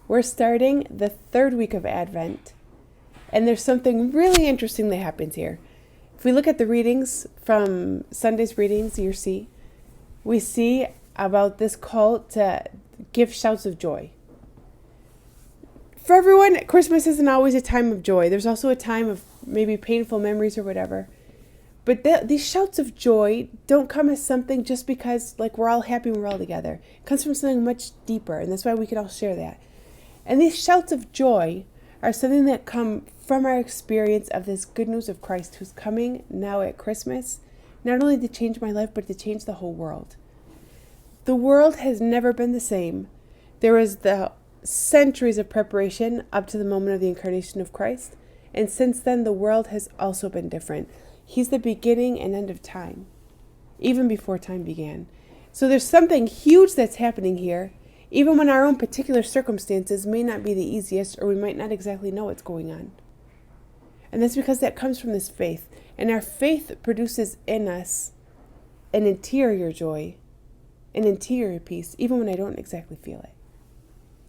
We're starting the third week of Advent, and there's something really interesting that happens here. If we look at the readings from Sunday's readings, we see about this call to give shouts of joy. For everyone, Christmas isn't always a time of joy. There's also a time of maybe painful memories or whatever. But these shouts of joy don't come as something just because we're all happy and we're all together. It comes from something much deeper, and that's why we can all share that. And these shouts of joy are something that come from our experience of this good news of Christ who's coming now at Christmas, not only to change my life, but to change the whole world. The world has never been the same. There was the centuries of preparation up to the moment of the incarnation of Christ, and since then the world has also been different. He's the beginning and end of time, even before time began. So there's something huge that's happening here, even when our own particular circumstances may not be the easiest, or we might not exactly know what's going on. And that's because that comes from this faith. And our faith produces in us an interior joy, an interior peace, even when I don't exactly feel it.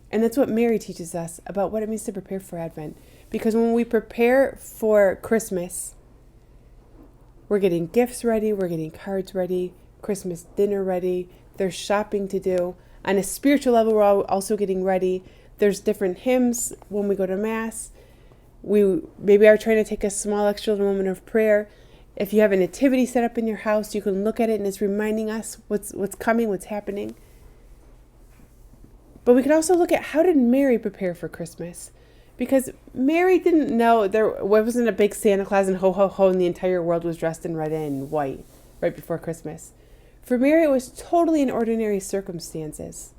And that's what Mary teaches us about what it means to prepare for Advent. Because when we prepare for Christmas, we're getting gifts ready, we're getting cards ready, Christmas dinner ready, there's shopping to do. On a spiritual level, we're also getting ready. There's different hymns when we go to Mass. We maybe are trying to take a small extra moment of prayer. If you have a nativity set up in your house, you can look at it and it's reminding us what's coming, what's happening. But we can also look at, how did Mary prepare for Christmas? Because Mary didn't know there wasn't a big Santa Claus and ho ho ho and the entire world was dressed in red and white right before Christmas. For Mary, it was totally in ordinary circumstances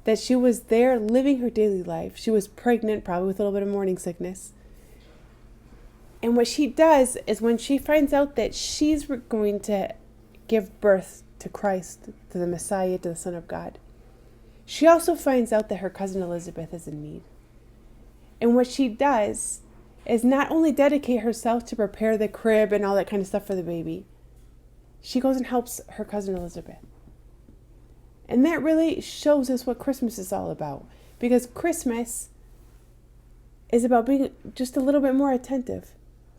that she was there living her daily life. She was pregnant, probably with a little bit of morning sickness. And what she does is, when she finds out that she's going to give birth to Christ, to the Messiah, to the Son of God, she also finds out that her cousin Elizabeth is in need. And what she does is not only dedicate herself to prepare the crib and all that kind of stuff for the baby, she goes and helps her cousin Elizabeth. And that really shows us what Christmas is all about. Because Christmas is about being just a little bit more attentive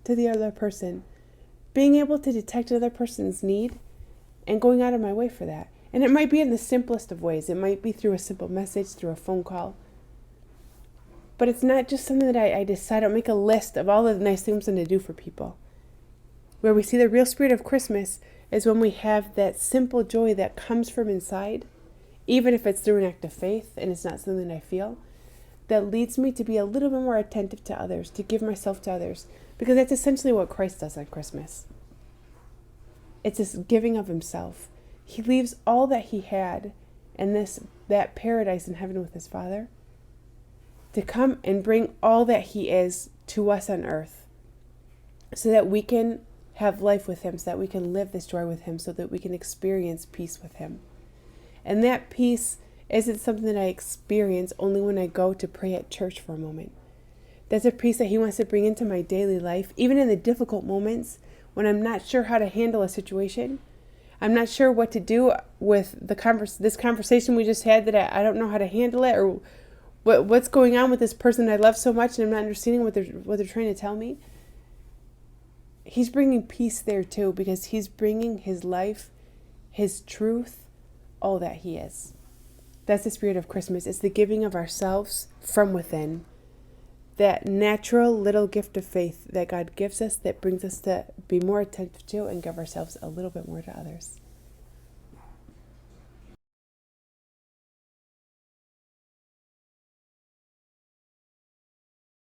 to the other person. Being able to detect another person's need and going out of my way for that. And it might be in the simplest of ways. It might be through a simple message, through a phone call. But it's not just something that I decide. I don't make a list of all the nice things I'm going to do for people. Where we see the real spirit of Christmas is when we have that simple joy that comes from inside, even if it's through an act of faith and it's not something I feel, that leads me to be a little bit more attentive to others, to give myself to others, because that's essentially what Christ does on Christmas. It's this giving of himself. He leaves all that he had and that paradise in heaven with his Father to come and bring all that he is to us on earth, so that we can have life with him, so that we can live this joy with him, so that we can experience peace with him. And that peace isn't something that I experience only when I go to pray at church for a moment. That's a peace that he wants to bring into my daily life, even in the difficult moments when I'm not sure how to handle a situation. I'm not sure what to do with this conversation we just had, that I don't know how to handle it, or what's going on with this person I love so much and I'm not understanding what they're trying to tell me. He's bringing peace there too, because he's bringing his life, his truth, all that he is. That's the spirit of Christmas. It's the giving of ourselves from within. That natural little gift of faith that God gives us, that brings us to be more attentive to and give ourselves a little bit more to others.